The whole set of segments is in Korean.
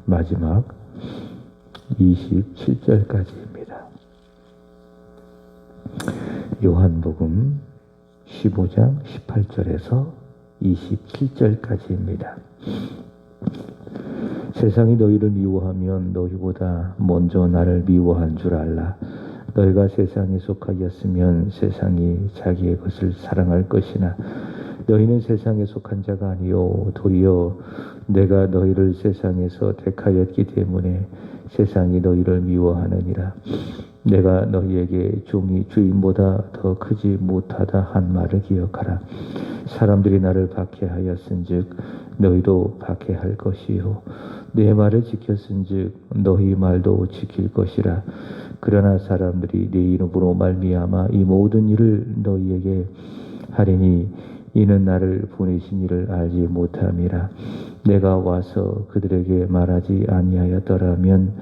마지막 27절까지입니다. 요한복음 15장 18절에서 27절까지입니다. 세상이 너희를 미워하면 너희보다 먼저 나를 미워한 줄 알라. 너희가 세상에 속하였으면 세상이 자기의 것을 사랑할 것이나 너희는 세상에 속한 자가 아니요 도리어 내가 너희를 세상에서 택하였기 때문에 세상이 너희를 미워하느니라. 내가 너희에게 종이 주인보다 더 크지 못하다 한 말을 기억하라. 사람들이 나를 박해하였은즉 너희도 박해할 것이요 내 말을 지켰은즉 너희 말도 지킬 것이라. 그러나 사람들이 내 이름으로 말미암아 이 모든 일을 너희에게 하리니 이는 나를 보내신 이를 알지 못함이라. 내가 와서 그들에게 말하지 아니하였더라면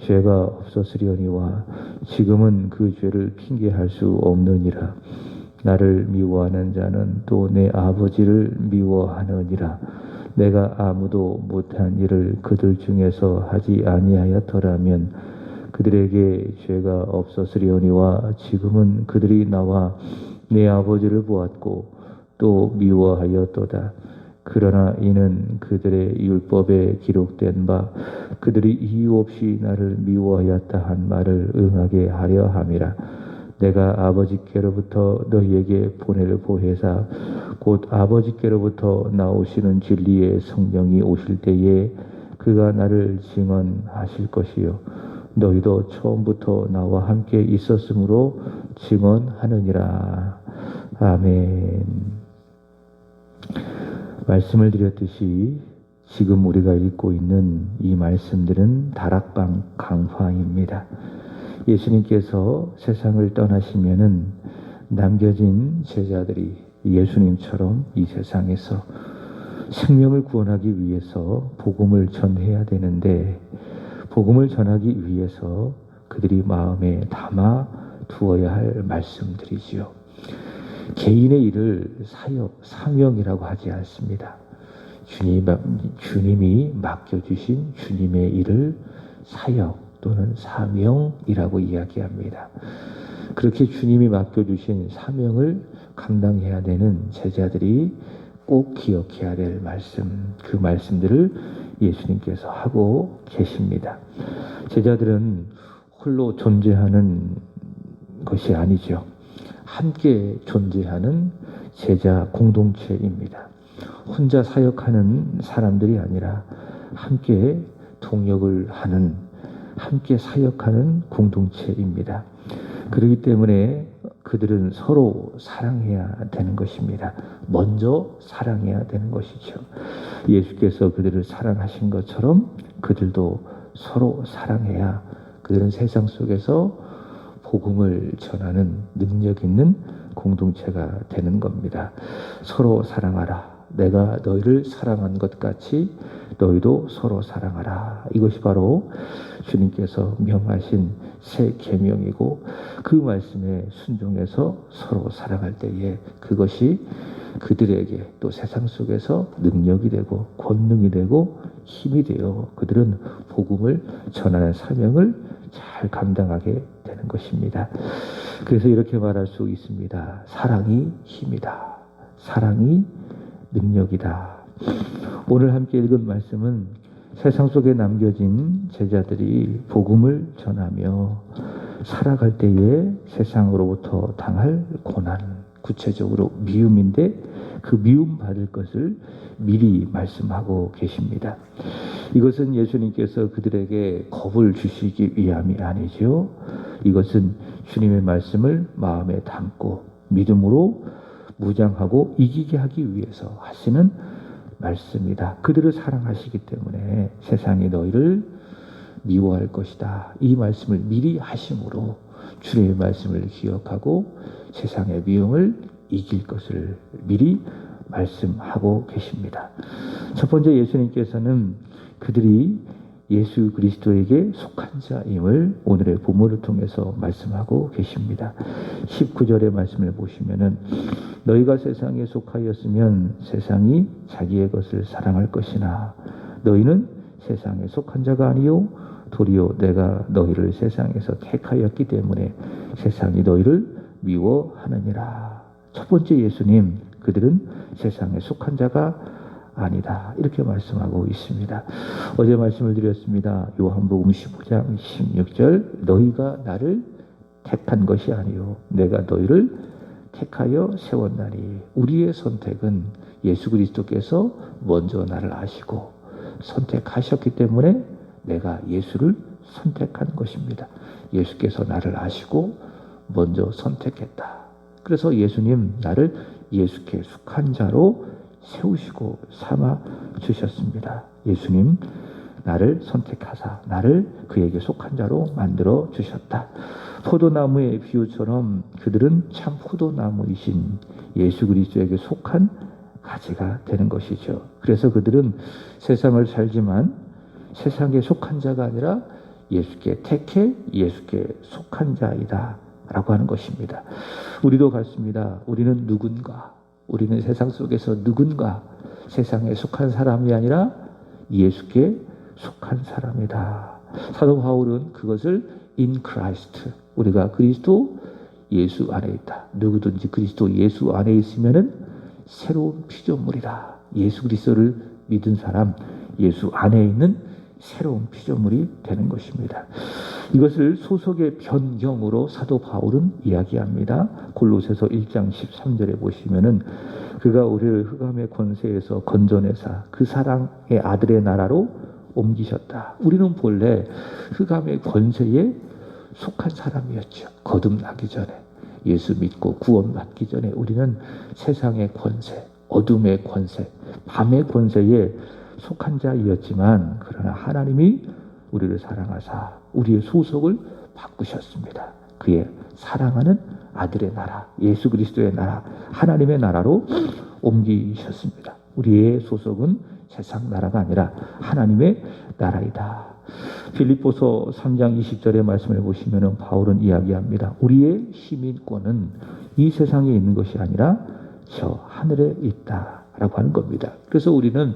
죄가 없었으려니와 지금은 그 죄를 핑계할 수 없느니라. 나를 미워하는 자는 또 내 아버지를 미워하느니라. 내가 아무도 못한 일을 그들 중에서 하지 아니하였더라면 그들에게 죄가 없었으려니와 지금은 그들이 나와 내 아버지를 보았고 또 미워하였도다. 그러나 이는 그들의 율법에 기록된 바 그들이 이유 없이 나를 미워하였다 한 말을 응하게 하려 함이라. 내가 아버지께로부터 너희에게 보낼 보혜사 곧 아버지께로부터 나오시는 진리의 성령이 오실 때에 그가 나를 증언하실 것이요 너희도 처음부터 나와 함께 있었으므로 증언하느니라. 아멘. 말씀을 드렸듯이 지금 우리가 읽고 있는 이 말씀들은 다락방 강화입니다. 예수님께서 세상을 떠나시면은 남겨진 제자들이 예수님처럼 이 세상에서 생명을 구원하기 위해서 복음을 전해야 되는데 복음을 전하기 위해서 그들이 마음에 담아 두어야 할 말씀들이지요. 개인의 일을 사역, 사명이라고 하지 않습니다. 주님이 맡겨주신 주님의 일을 사역 또는 사명이라고 이야기합니다. 그렇게 주님이 맡겨주신 사명을 감당해야 되는 제자들이 꼭 기억해야 될 말씀, 그 말씀들을 예수님께서 하고 계십니다. 제자들은 홀로 존재하는 것이 아니죠. 함께 존재하는 제자 공동체입니다. 혼자 사역하는 사람들이 아니라 함께 동역을 하는, 함께 사역하는 공동체입니다. 그렇기 때문에 그들은 서로 사랑해야 되는 것입니다. 먼저 사랑해야 되는 것이죠. 예수께서 그들을 사랑하신 것처럼 그들도 서로 사랑해야 그들은 세상 속에서 복음을 전하는 능력 있는 공동체가 되는 겁니다. 서로 사랑하라. 내가 너희를 사랑한 것 같이 너희도 서로 사랑하라. 이것이 바로 주님께서 명하신 새 계명이고 그 말씀에 순종해서 서로 사랑할 때에 그것이 그들에게 또 세상 속에서 능력이 되고 권능이 되고 힘이 되어 그들은 복음을 전하는 사명을 잘 감당하게 되는 것입니다. 그래서 이렇게 말할 수 있습니다. 사랑이 힘이다. 사랑이 능력이다. 오늘 함께 읽은 말씀은 세상 속에 남겨진 제자들이 복음을 전하며 살아갈 때에 세상으로부터 당할 고난, 구체적으로 미움인데 그 미움 받을 것을 미리 말씀하고 계십니다. 이것은 예수님께서 그들에게 겁을 주시기 위함이 아니죠. 이것은 주님의 말씀을 마음에 담고 믿음으로 무장하고 이기게 하기 위해서 하시는 말씀이다. 그들을 사랑하시기 때문에 세상이 너희를 미워할 것이다. 이 말씀을 미리 하심으로 주님의 말씀을 기억하고 세상의 미움을 이길 것을 미리 말씀하고 계십니다. 첫 번째 예수님께서는 그들이 예수 그리스도에게 속한 자임을 오늘의 본문을 통해서 말씀하고 계십니다. 19절의 말씀을 보시면은 너희가 세상에 속하였으면 세상이 자기의 것을 사랑할 것이나 너희는 세상에 속한 자가 아니요 도리어 내가 너희를 세상에서 택하였기 때문에 세상이 너희를 미워하느니라. 첫 번째 예수님, 그들은 세상에 속한 자가 아니다. 이렇게 말씀하고 있습니다. 어제 말씀을 드렸습니다. 요한복음 15장 16절 너희가 나를 택한 것이 아니요 내가 너희를 택하여 세웠나니. 우리의 선택은 예수 그리스도께서 먼저 나를 아시고 선택하셨기 때문에 내가 예수를 선택한 것입니다. 예수께서 나를 아시고 먼저 선택했다. 그래서 예수님 나를 예수께 속한 자로 세우시고 삼아 주셨습니다. 예수님 나를 선택하사 나를 그에게 속한 자로 만들어 주셨다. 포도나무의 비유처럼 그들은 참 포도나무이신 예수 그리스도에게 속한 가지가 되는 것이죠. 그래서 그들은 세상을 살지만 세상에 속한 자가 아니라 예수께 택해 예수께 속한 자이다 라고 하는 것입니다. 우리도 같습니다. 우리는 누군가, 우리는 세상 속에서 누군가 세상에 속한 사람이 아니라 예수께 속한 사람이다. 사도 바울은 그것을 in Christ, 우리가 그리스도 예수 안에 있다. 누구든지 그리스도 예수 안에 있으면은 새로운 피조물이다. 예수 그리스도를 믿은 사람, 예수 안에 있는 새로운 피조물이 되는 것입니다. 이것을 소속의 변경으로 사도 바울은 이야기합니다. 골로새서 1장 13절에 보시면은 그가 우리를 흑암의 권세에서 건져내사 그 사랑의 아들의 나라로 옮기셨다. 우리는 본래 흑암의 권세에 속한 사람이었죠. 거듭나기 전에, 예수 믿고 구원받기 전에 우리는 세상의 권세, 어둠의 권세, 밤의 권세에 속한 자이었지만 그러나 하나님이 우리를 사랑하사 우리의 소속을 바꾸셨습니다. 그의 사랑하는 아들의 나라, 예수 그리스도의 나라, 하나님의 나라로 옮기셨습니다. 우리의 소속은 세상 나라가 아니라 하나님의 나라이다. 빌립보서 3장 20절의 말씀을 보시면 바울은 이야기합니다. 우리의 시민권은 이 세상에 있는 것이 아니라 저 하늘에 있다라고 하는 겁니다. 그래서 우리는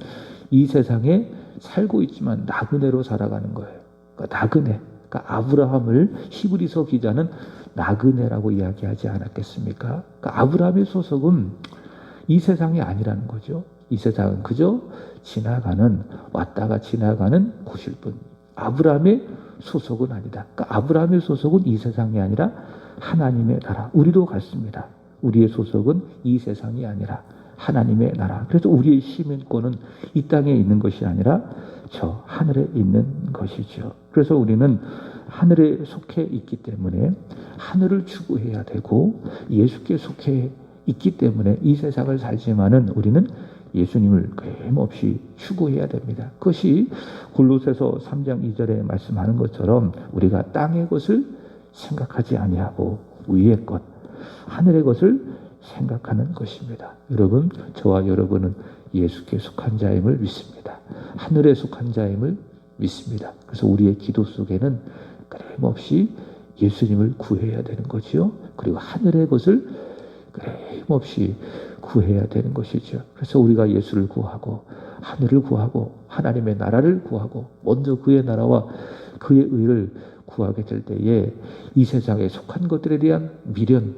이 세상에 살고 있지만 나그네로 살아가는 거예요. 그러니까 나그네. 그러니까 아브라함을 히브리서 기자는 나그네라고 이야기하지 않았겠습니까? 그러니까 아브라함의 소속은 이 세상이 아니라는 거죠. 이 세상은 그저 지나가는, 왔다가 지나가는 곳일 뿐. 아브라함의 소속은 아니다. 그러니까 아브라함의 소속은 이 세상이 아니라 하나님의 나라. 우리도 같습니다. 우리의 소속은 이 세상이 아니라 하나님의 나라. 그래서 우리의 시민권은 이 땅에 있는 것이 아니라 저 하늘에 있는 것이죠. 그래서 우리는 하늘에 속해 있기 때문에 하늘을 추구해야 되고 예수께 속해 있기 때문에 이 세상을 살지만은 우리는 예수님을 끊임없이 추구해야 됩니다. 그것이 골로새서 3장 2절에 말씀하는 것처럼 우리가 땅의 것을 생각하지 아니하고 위의 것, 하늘의 것을 생각하는 것입니다. 여러분, 저와 여러분은 예수께 속한 자임을 믿습니다. 하늘에 속한 자임을 믿습니다. 그래서 우리의 기도 속에는 끊임없이 예수님을 구해야 되는 거지요. 그리고 하늘의 것을 끊임없이 구해야 되는 것이죠. 그래서 우리가 예수를 구하고 하늘을 구하고 하나님의 나라를 구하고 먼저 그의 나라와 그의 의를 구하게 될 때에 이 세상에 속한 것들에 대한 미련,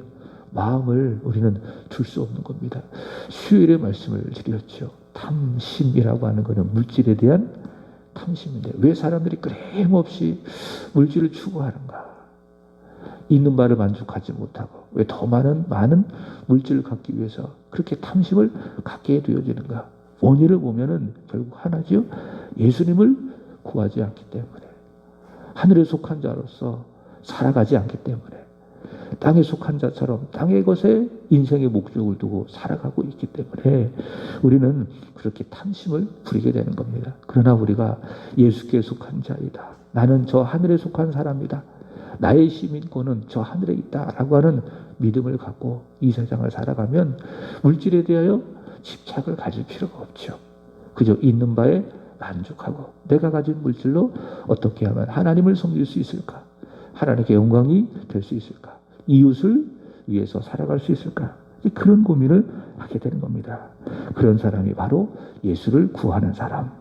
마음을 우리는 둘 수 없는 겁니다. 수요일에 말씀을 드렸죠. 탐심이라고 하는 것은 물질에 대한 탐심인데 왜 사람들이 끊임없이 물질을 추구하는가? 있는 바를 만족하지 못하고 왜 더 많은 물질을 갖기 위해서 그렇게 탐심을 갖게 되어지는가? 원인을 보면은 결국 하나죠. 예수님을 구하지 않기 때문에, 하늘에 속한 자로서 살아가지 않기 때문에, 땅에 속한 자처럼 땅의 것에 인생의 목적을 두고 살아가고 있기 때문에 우리는 그렇게 탐심을 부리게 되는 겁니다. 그러나 우리가 예수께 속한 자이다. 나는 저 하늘에 속한 사람이다. 나의 시민권은 저 하늘에 있다라고 하는 믿음을 갖고 이 세상을 살아가면 물질에 대하여 집착을 가질 필요가 없죠. 그저 있는 바에 만족하고 내가 가진 물질로 어떻게 하면 하나님을 섬길 수 있을까? 하나님께 영광이 될 수 있을까? 이웃을 위해서 살아갈 수 있을까? 그런 고민을 하게 되는 겁니다. 그런 사람이 바로 예수를 구하는 사람,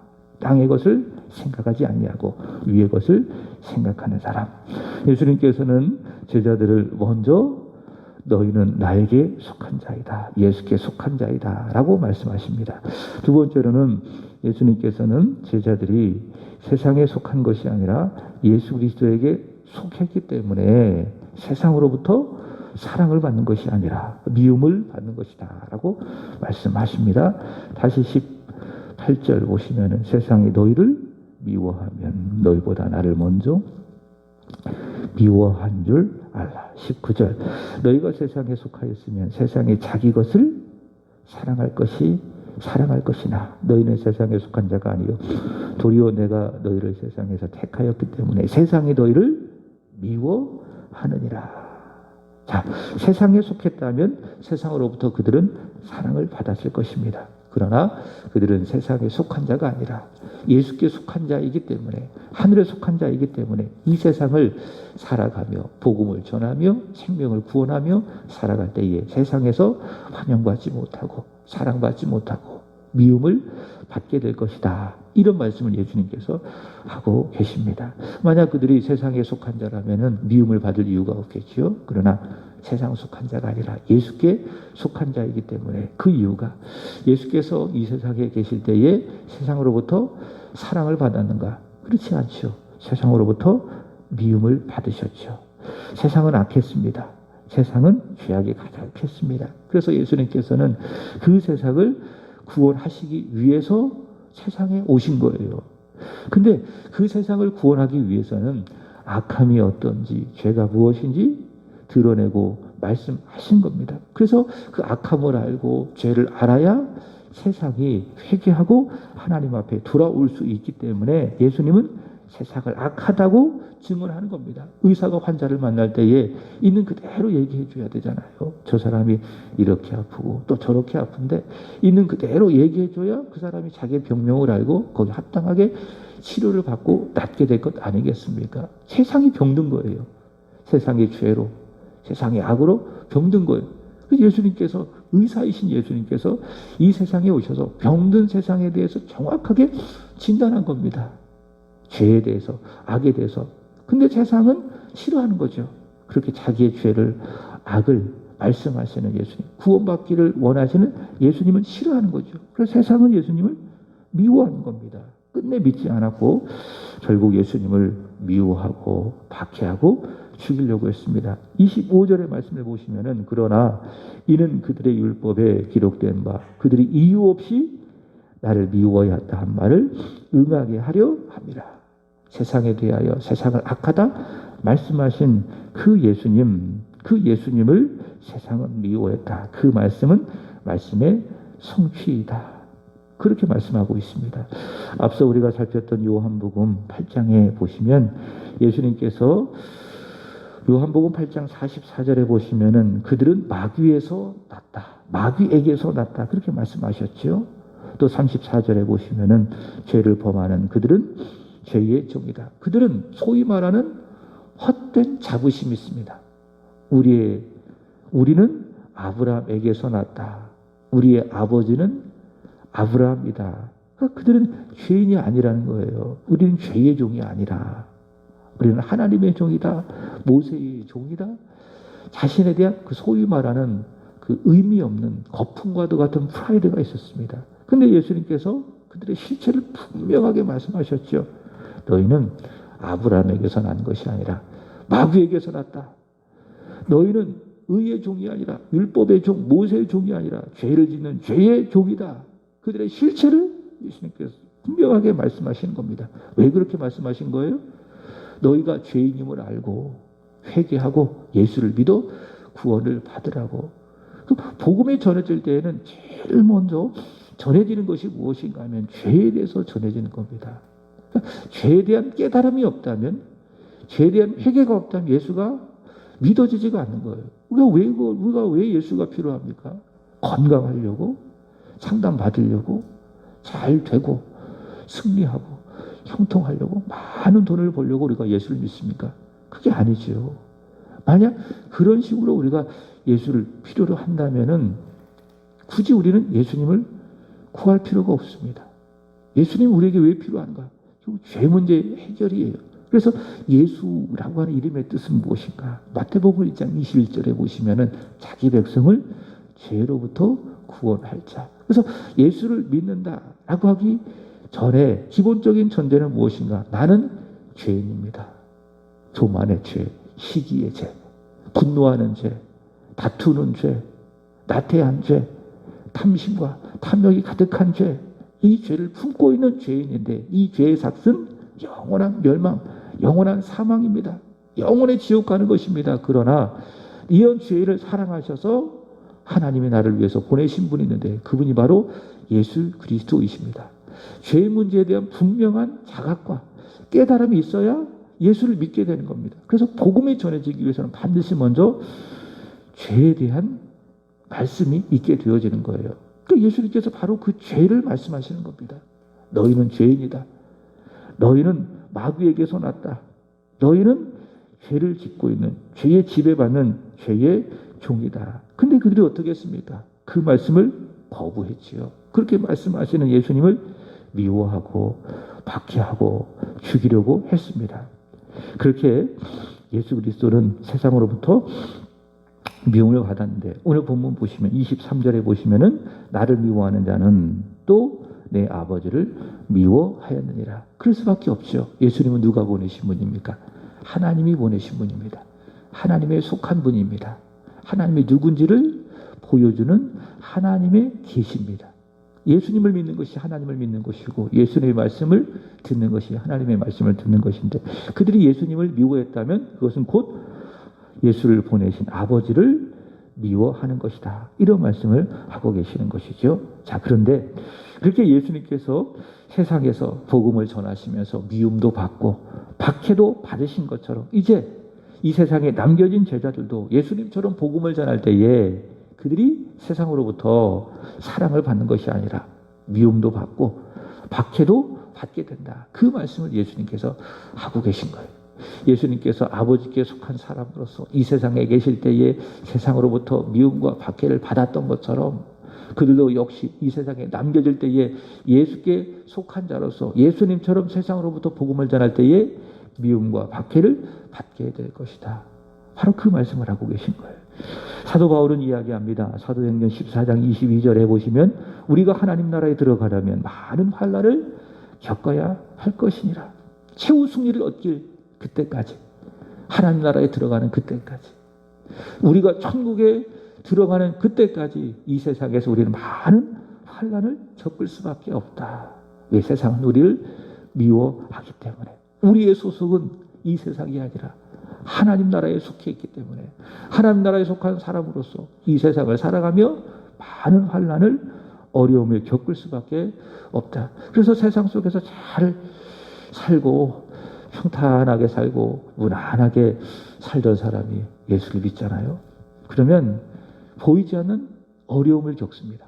땅의 것을 생각하지 아니하고 위의 것을 생각하는 사람. 예수님께서는 제자들을 먼저 너희는 나에게 속한 자이다. 예수께 속한 자이다. 라고 말씀하십니다. 두 번째로는 예수님께서는 제자들이 세상에 속한 것이 아니라 예수 그리스도에게 속했기 때문에 세상으로부터 사랑을 받는 것이 아니라 미움을 받는 것이다. 라고 말씀하십니다. 다시 18절 보시면은 세상이 너희를 미워하면 너희보다 나를 먼저 미워한 줄 알라. 19절 너희가 세상에 속하였으면 세상이 자기 것을 사랑할 것이나 너희는 세상에 속한 자가 아니요 도리어 내가 너희를 세상에서 택하였기 때문에 세상이 너희를 미워하느니라. 자, 세상에 속했다면 세상으로부터 그들은 사랑을 받았을 것입니다. 그러나 그들은 세상에 속한 자가 아니라 예수께 속한 자이기 때문에 하늘에 속한 자이기 때문에 이 세상을 살아가며 복음을 전하며 생명을 구원하며 살아갈 때에 세상에서 환영받지 못하고 사랑받지 못하고 미움을 받게 될 것이다. 이런 말씀을 예수님께서 하고 계십니다. 만약 그들이 세상에 속한 자라면 미움을 받을 이유가 없겠지요. 그러나 세상 속한 자가 아니라 예수께 속한 자이기 때문에 그 이유가 예수께서 이 세상에 계실 때에 세상으로부터 사랑을 받았는가? 그렇지 않죠. 세상으로부터 미움을 받으셨죠. 세상은 악했습니다. 세상은 죄악이 가득했습니다. 그래서 예수님께서는 그 세상을 구원하시기 위해서 세상에 오신 거예요. 근데 그 세상을 구원하기 위해서는 악함이 어떤지, 죄가 무엇인지 드러내고 말씀하신 겁니다. 그래서 그 악함을 알고 죄를 알아야 세상이 회개하고 하나님 앞에 돌아올 수 있기 때문에 예수님은 세상을 악하다고 증언하는 겁니다. 의사가 환자를 만날 때에 있는 그대로 얘기해 줘야 되잖아요. 저 사람이 이렇게 아프고 또 저렇게 아픈데 있는 그대로 얘기해 줘야 그 사람이 자기의 병명을 알고 거기 합당하게 치료를 받고 낫게 될 것 아니겠습니까? 세상이 병든 거예요. 세상의 죄로, 세상의 악으로 병든 거예요. 예수님께서, 의사이신 예수님께서 이 세상에 오셔서 병든 세상에 대해서 정확하게 진단한 겁니다. 죄에 대해서, 악에 대해서. 근데 세상은 싫어하는 거죠. 그렇게 자기의 죄를, 악을 말씀하시는 예수님, 구원받기를 원하시는 예수님은 싫어하는 거죠. 그래서 세상은 예수님을 미워하는 겁니다. 끝내 믿지 않았고 결국 예수님을 미워하고 박해하고 죽이려고 했습니다. 25절의 말씀을 보시면은 그러나 이는 그들의 율법에 기록된 바 그들이 이유 없이 나를 미워해야 한다 한 말을 응하게 하려 합니다. 세상에 대하여 세상을 악하다 말씀하신 그 예수님을 세상은 미워했다. 그 말씀은 말씀의 성취이다. 그렇게 말씀하고 있습니다. 앞서 우리가 살폈던 요한복음 8장에 보시면 예수님께서 요한복음 8장 44절에 보시면은 그들은 마귀에서 났다. 마귀에게서 났다. 그렇게 말씀하셨죠. 또 34절에 보시면은 죄를 범하는 그들은 죄의 종이다. 그들은 소위 말하는 헛된 자부심이 있습니다. 우리는 아브라함에게서 났다. 우리의 아버지는 아브라함이다. 그러니까 그들은 죄인이 아니라는 거예요. 우리는 죄의 종이 아니라 우리는 하나님의 종이다. 모세의 종이다. 자신에 대한 그 소위 말하는 그 의미 없는 거품과도 같은 프라이드가 있었습니다. 근데 예수님께서 그들의 실체를 분명하게 말씀하셨죠. 너희는 아브라함에게서 난 것이 아니라 마귀에게서 났다. 너희는 의의 종이 아니라 율법의 종, 모세의 종이 아니라 죄를 짓는 죄의 종이다. 그들의 실체를 예수님께서 분명하게 말씀하시는 겁니다. 왜 그렇게 말씀하신 거예요? 너희가 죄인임을 알고 회개하고 예수를 믿어 구원을 받으라고. 복음이 전해질 때에는 제일 먼저 전해지는 것이 무엇인가 하면 죄에 대해서 전해지는 겁니다. 죄에 대한 깨달음이 없다면, 죄에 대한 회개가 없다면 예수가 믿어지지가 않는 거예요. 우리가 왜 예수가 필요합니까? 건강하려고, 상담받으려고, 잘 되고, 승리하고, 형통하려고, 많은 돈을 벌려고 우리가 예수를 믿습니까? 그게 아니죠. 만약 그런 식으로 우리가 예수를 필요로 한다면은 굳이 우리는 예수님을 구할 필요가 없습니다. 예수님 우리에게 왜 필요한가? 죄 문제 해결이에요. 그래서 예수라고 하는 이름의 뜻은 무엇인가? 마태복음 1장 21절에 보시면은 자기 백성을 죄로부터 구원할 자. 그래서 예수를 믿는다라고 하기 전에 기본적인 전제는 무엇인가? 나는 죄인입니다. 교만의 죄, 시기의 죄, 분노하는 죄, 다투는 죄, 나태한 죄, 탐심과 탐욕이 가득한 죄, 이 죄를 품고 있는 죄인인데 이 죄의 삭은 영원한 멸망, 영원한 사망입니다. 영원의 지옥 가는 것입니다. 그러나 이런 죄를 사랑하셔서 하나님이 나를 위해서 보내신 분이 있는데 그분이 바로 예수 그리스도이십니다. 죄 문제에 대한 분명한 자각과 깨달음이 있어야 예수를 믿게 되는 겁니다. 그래서 복음이 전해지기 위해서는 반드시 먼저 죄에 대한 말씀이 있게 되어지는 거예요. 그러니까 예수님께서 바로 그 죄를 말씀하시는 겁니다. 너희는 죄인이다. 너희는 마귀에게서 났다. 너희는 죄를 짓고 있는 죄에 지배받는 죄의 종이다. 근데 그들이 어떻게 했습니까? 그 말씀을 거부했지요. 그렇게 말씀하시는 예수님을 미워하고 박해하고 죽이려고 했습니다. 그렇게 예수 그리스도는 세상으로부터 미움을 받았는데 오늘 본문 보시면 23절에 보시면은 나를 미워하는 자는 또 내 아버지를 미워하였느니라. 그럴 수밖에 없죠. 예수님은 누가 보내신 분입니까? 하나님이 보내신 분입니다. 하나님의 속한 분입니다. 하나님이 누군지를 보여주는 하나님의 계시입니다. 예수님을 믿는 것이 하나님을 믿는 것이고 예수님의 말씀을 듣는 것이 하나님의 말씀을 듣는 것인데 그들이 예수님을 미워했다면 그것은 곧 예수를 보내신 아버지를 미워하는 것이다. 이런 말씀을 하고 계시는 것이죠. 자, 그런데 그렇게 예수님께서 세상에서 복음을 전하시면서 미움도 받고 박해도 받으신 것처럼 이제 이 세상에 남겨진 제자들도 예수님처럼 복음을 전할 때에 그들이 세상으로부터 사랑을 받는 것이 아니라 미움도 받고 박해도 받게 된다. 그 말씀을 예수님께서 하고 계신 거예요. 예수님께서 아버지께 속한 사람으로서 이 세상에 계실 때에 세상으로부터 미움과 박해를 받았던 것처럼 그들도 역시 이 세상에 남겨질 때에 예수께 속한 자로서 예수님처럼 세상으로부터 복음을 전할 때에 미움과 박해를 받게 될 것이다. 바로 그 말씀을 하고 계신 거예요. 사도 바울은 이야기합니다. 사도행전 14장 22절에 보시면 우리가 하나님 나라에 들어가려면 많은 환난을 겪어야 할 것이니라. 최후 승리를 얻길 그때까지 하나님 나라에 들어가는 그때까지 우리가 천국에 들어가는 그때까지 이 세상에서 우리는 많은 환난을 겪을 수밖에 없다. 왜? 세상은 우리를 미워하기 때문에 우리의 소속은 이 세상이 아니라 하나님 나라에 속해 있기 때문에 하나님 나라에 속한 사람으로서 이 세상을 살아가며 많은 환난을 어려움을 겪을 수밖에 없다. 그래서 세상 속에서 잘 살고 평탄하게 살고 무난하게 살던 사람이 예수를 믿잖아요. 그러면 보이지 않는 어려움을 겪습니다.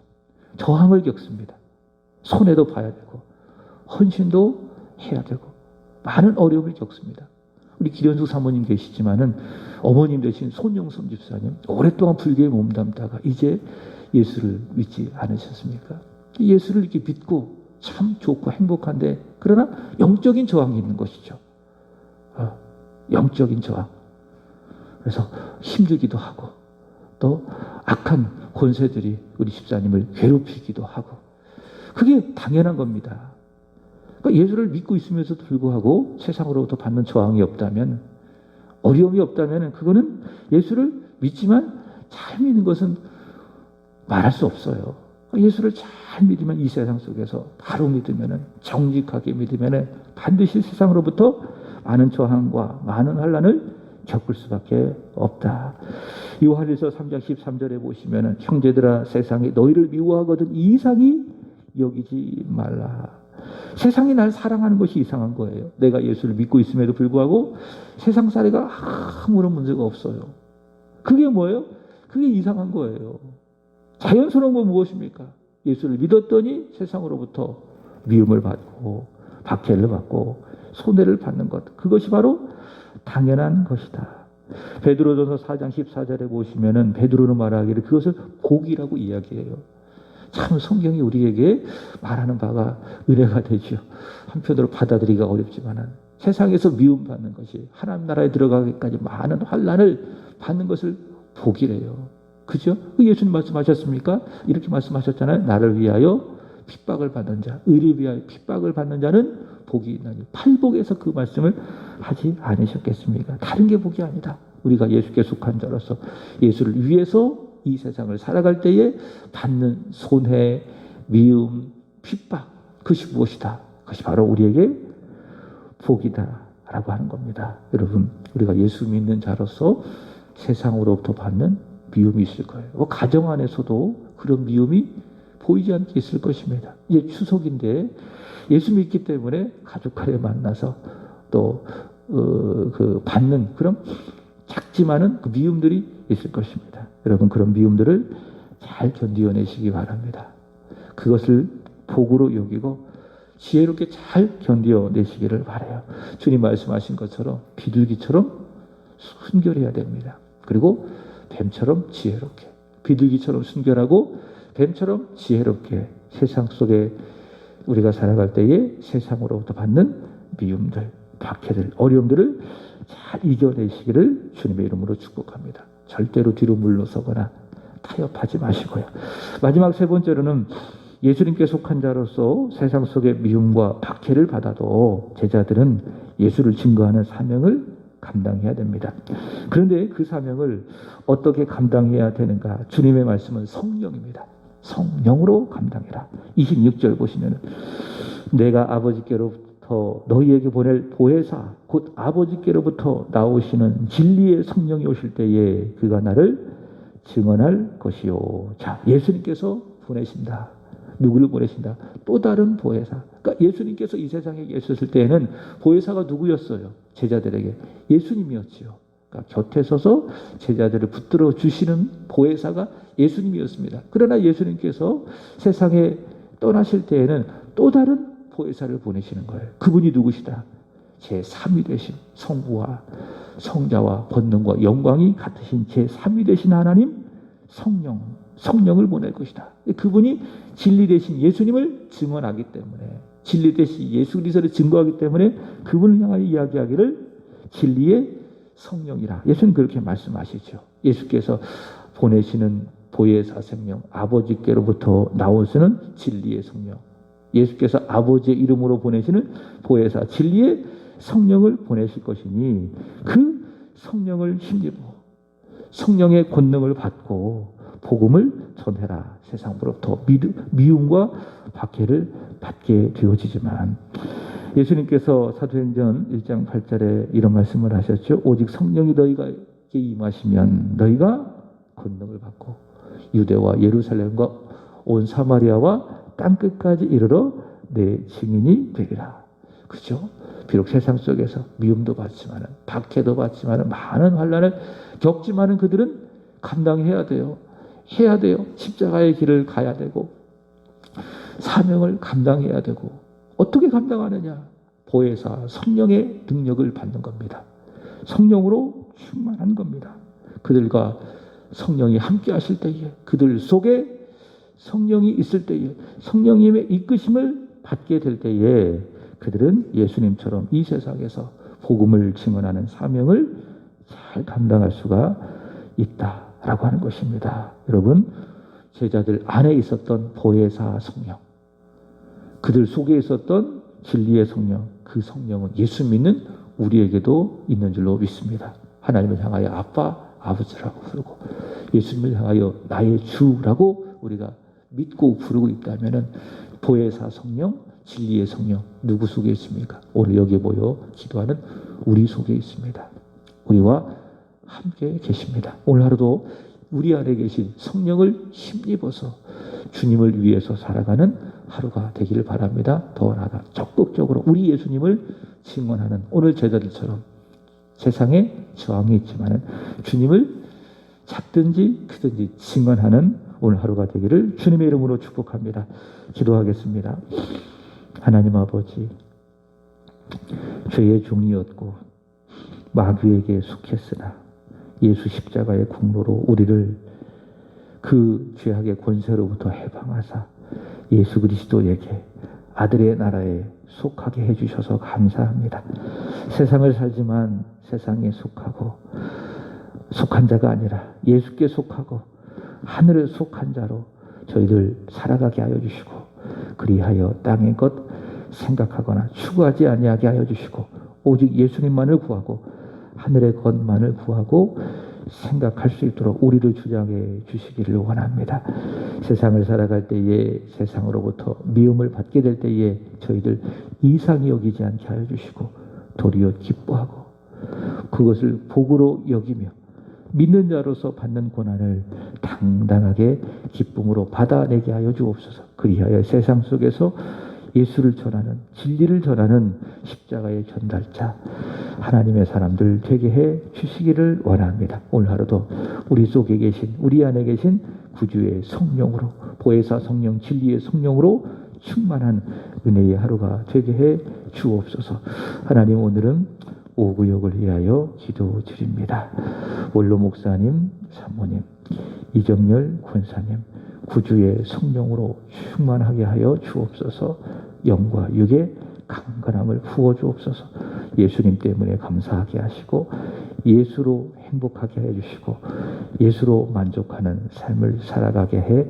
저항을 겪습니다. 손해도 봐야 되고 헌신도 해야 되고 많은 어려움을 겪습니다. 우리 기련숙 사모님 계시지만은 어머님 되신 손영선 집사님 오랫동안 불교에 몸담다가 이제 예수를 믿지 않으셨습니까? 예수를 이렇게 믿고 참 좋고 행복한데 그러나 영적인 저항이 있는 것이죠. 영적인 저항. 그래서 힘들기도 하고 또 악한 권세들이 우리 집사님을 괴롭히기도 하고 그게 당연한 겁니다. 그러니까 예수를 믿고 있으면서도 불구하고 세상으로부터 받는 저항이 없다면 어려움이 없다면 그거는 예수를 믿지만 잘 믿는 것은 말할 수 없어요. 예수를 잘 믿으면 이 세상 속에서 바로 믿으면 정직하게 믿으면 반드시 세상으로부터 많은 저항과 많은 환난을 겪을 수밖에 없다. 요한일서 3장 13절에 보시면 형제들아 세상이 너희를 미워하거든 이상히 여기지 말라. 세상이 날 사랑하는 것이 이상한 거예요. 내가 예수를 믿고 있음에도 불구하고 세상 살이가 아무런 문제가 없어요. 그게 뭐예요? 그게 이상한 거예요. 자연스러운 건 무엇입니까? 예수를 믿었더니 세상으로부터 미움을 받고 박해를 받고 손해를 받는 것. 그것이 바로 당연한 것이다. 베드로전서 4장 14절에 보시면은 베드로는 말하기를 그것을 복이라고 이야기해요. 참 성경이 우리에게 말하는 바가 은혜가 되죠. 한편으로 받아들이기가 어렵지만은 세상에서 미움받는 것이 하나님 나라에 들어가기까지 많은 환난을 받는 것을 복이래요. 그죠? 예수님 말씀하셨습니까? 이렇게 말씀하셨잖아요. 나를 위하여 핍박을 받는 자, 의를 위하여 핍박을 받는 자는 복이 있나니. 팔복에서 그 말씀을 하지 않으셨겠습니까? 다른 게 복이 아니다. 우리가 예수께 속한 자로서 예수를 위해서 이 세상을 살아갈 때에 받는 손해, 미움, 핍박, 그것이 무엇이다? 그것이 바로 우리에게 복이다라고 하는 겁니다. 여러분, 우리가 예수 믿는 자로서 세상으로부터 받는 미움이 있을 거예요. 가정 안에서도 그런 미움이 보이지 않게 있을 것입니다. 이제 추석인데 예수 믿기 때문에 가족 간에 만나서 또 그 받는 그런 작지만은 그 미움들이 있을 것입니다. 여러분, 그런 미움들을 잘 견디어내시기 바랍니다. 그것을 복으로 여기고 지혜롭게 잘 견디어내시기를 바라요. 주님 말씀하신 것처럼 비둘기처럼 순결해야 됩니다. 그리고 뱀처럼 지혜롭게, 비둘기처럼 순결하고 뱀처럼 지혜롭게 세상 속에 우리가 살아갈 때에 세상으로부터 받는 미움들, 박해들, 어려움들을 잘 이겨내시기를 주님의 이름으로 축복합니다. 절대로 뒤로 물러서거나 타협하지 마시고요. 마지막 세 번째로는 예수님께 속한 자로서 세상 속의 미움과 박해를 받아도 제자들은 예수를 증거하는 사명을 감당해야 됩니다. 그런데 그 사명을 어떻게 감당해야 되는가? 주님의 말씀은 성령입니다. 성령으로 감당해라. 26절 보시면 내가 아버지께로부터 너희에게 보낼 보혜사 곧 아버지께로부터 나오시는 진리의 성령이 오실 때에 그가 나를 증언할 것이요. 자, 예수님께서 보내신다. 누구를 보내신다? 또 다른 보혜사. 그러니까 예수님께서 이 세상에 계셨을 때에는 보혜사가 누구였어요? 제자들에게 예수님이었지요. 그러니까 곁에 서서 제자들을 붙들어 주시는 보혜사가 예수님이었습니다. 그러나 예수님께서 세상에 떠나실 때에는 또 다른 보혜사를 보내시는 거예요. 그분이 누구시다? 제3위 되신 성부와 성자와 권능과 영광이 같으신 제3위 되신 하나님 성령을 보낼 것이다. 그분이 진리 되신 예수님을 증언하기 때문에, 진리 되신 예수 그리스도를 증거하기 때문에 그분을 향하여 이야기하기를 진리의 성령이라. 예수님 그렇게 말씀하시죠. 예수께서 보내시는 보혜사 생명, 아버지께로부터 나오시는 진리의 성령, 예수께서 아버지의 이름으로 보내시는 보혜사 진리의 성령을 보내실 것이니 그 성령을 힘입어 성령의 권능을 받고 복음을 전해라. 세상으로부터 미움과 박해를 받게 되어지지만 예수님께서 사도행전 1장 8절에 이런 말씀을 하셨죠. 오직 성령이 너희에게 임하시면 너희가 권능을 받고 유대와 예루살렘과 온 사마리아와 땅끝까지 이르러 내 증인이 되리라. 그죠? 비록 세상 속에서 미움도 받지만은 박해도 받지만은 많은 환난을 겪지만은 그들은 감당해야 돼요. 해야 돼요. 십자가의 길을 가야 되고 사명을 감당해야 되고 어떻게 감당하느냐? 보혜사 성령의 능력을 받는 겁니다. 성령으로 충만한 겁니다. 그들과 성령이 함께 하실 때에 그들 속에 성령이 있을 때에 성령님의 이끄심을 받게 될 때에 그들은 예수님처럼 이 세상에서 복음을 증언하는 사명을 잘 감당할 수가 있다라고 하는 것입니다. 여러분, 제자들 안에 있었던 보혜사 성령, 그들 속에 있었던 진리의 성령, 그 성령은 예수 믿는 우리에게도 있는 줄로 믿습니다. 하나님을 향하여 아빠, 아버지라고 부르고 예수님을 향하여 나의 주라고 우리가 믿고 부르고 있다면 보혜사 성령, 진리의 성령 누구 속에 있습니까? 오늘 여기 모여 기도하는 우리 속에 있습니다. 우리와 함께 계십니다. 오늘 하루도 우리 안에 계신 성령을 힘입어서 주님을 위해서 살아가는 하루가 되기를 바랍니다. 더 나아가 적극적으로 우리 예수님을 증언하는 오늘 제자들처럼 세상에 저항이 있지만 주님을 잡든지 크든지 증언하는 오늘 하루가 되기를 주님의 이름으로 축복합니다. 기도하겠습니다. 하나님 아버지, 죄의 종이었고 마귀에게 속했으나 예수 십자가의 공로로 우리를 그 죄악의 권세로부터 해방하사 예수 그리스도에게 아들의 나라에 속하게 해주셔서 감사합니다. 세상을 살지만 세상에 속한 자가 아니라 예수께 속하고 하늘에 속한 자로 저희들 살아가게 하여 주시고, 그리하여 땅의 것 생각하거나 추구하지 아니하게 하여 주시고, 오직 예수님만을 구하고 하늘의 것만을 구하고 생각할 수 있도록 우리를 주장해 주시기를 원합니다. 세상을 살아갈 때에 세상으로부터 미움을 받게 될 때에 저희들 이상히 여기지 않게 하여 주시고, 도리어 기뻐하고 그것을 복으로 여기며 믿는 자로서 받는 고난을 당당하게 기쁨으로 받아내게 하여 주옵소서. 그리하여 세상 속에서 예수를 전하는, 진리를 전하는 십자가의 전달자 하나님의 사람들 되게 해 주시기를 원합니다. 오늘 하루도 우리 속에 계신, 우리 안에 계신 구주의 성령으로, 보혜사 성령, 진리의 성령으로 충만한 은혜의 하루가 되게 해 주옵소서. 하나님, 오늘은 오구역을 위하여 기도 드립니다. 원로 목사님, 사모님, 이정열 권사님, 구주의 성령으로 충만하게 하여 주옵소서. 영과 육의 강건함을 부어 주옵소서. 예수님 때문에 감사하게 하시고 예수로 행복하게 해 주시고 예수로 만족하는 삶을 살아가게 해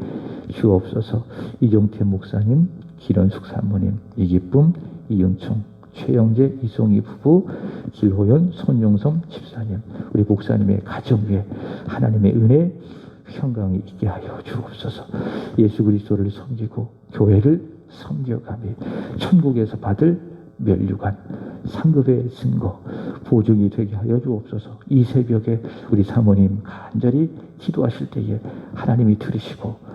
주옵소서. 이종태 목사님, 기런숙 사모님, 이기쁨, 이윤총, 최영재, 이송희 부부, 길호연, 손용성 집사님, 우리 목사님의 가정 위에 하나님의 은혜 평강이 있게 하여 주옵소서. 예수 그리스도를 섬기고 교회를 섬겨가며 천국에서 받을 면류관, 상급의 증거, 보증이 되게 하여 주옵소서. 이 새벽에 우리 사모님 간절히 기도하실 때에 하나님이 들으시고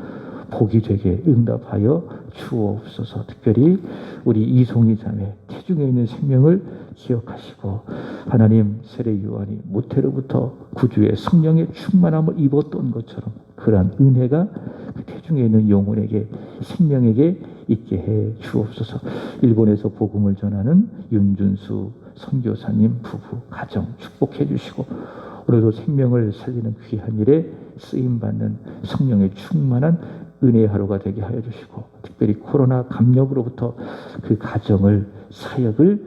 복이 되게 응답하여 주옵소서. 특별히 우리 이송희 자매, 태중에 있는 생명을 기억하시고, 하나님, 세례 요한이 모태로부터 구주의 성령의 충만함을 입었던 것처럼 그러한 은혜가 그 태중에 있는 영혼에게, 생명에게 있게 해 주옵소서. 일본에서 복음을 전하는 윤준수 선교사님 부부 가정 축복해 주시고, 오늘도 생명을 살리는 귀한 일에 쓰임받는 성령의 충만한 은혜의 하루가 되게 하여 주시고, 특별히 코로나 감염으로부터 그 가정을, 사역을,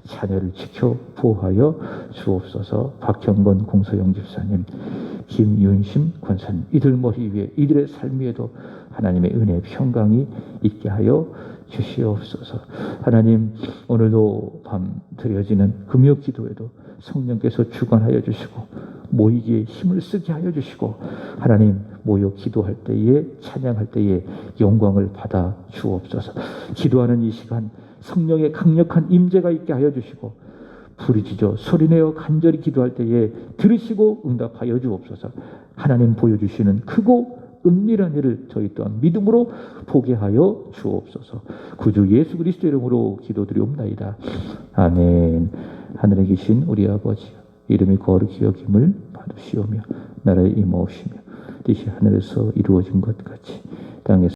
자녀를 지켜 보호하여 주옵소서. 박형건 공소영 집사님, 김윤심 권사님, 이들 머리 위에, 이들의 삶 위에도 하나님의 은혜 평강이 있게 하여 주시옵소서. 하나님, 오늘도 밤 드려지는 금요 기도에도 성령께서 주관하여 주시고 모이기에 힘을 쓰게 하여 주시고, 하나님, 모여 기도할 때에, 찬양할 때에 영광을 받아 주옵소서. 기도하는 이 시간 성령의 강력한 임재가 있게 하여 주시고, 부르짖어 소리내어 간절히 기도할 때에 들으시고 응답하여 주옵소서. 하나님 보여주시는 크고 은밀한 일을 저희 또한 믿음으로 보게 하여 주옵소서. 구주 예수 그리스도 이름으로 기도드리옵나이다. 아멘. 하늘에 계신 우리 아버지, 이름이 거룩히 여김을 받으시오며 나라에 임하오시며 뜻이 하늘에서 이루어진 것 같이 땅에서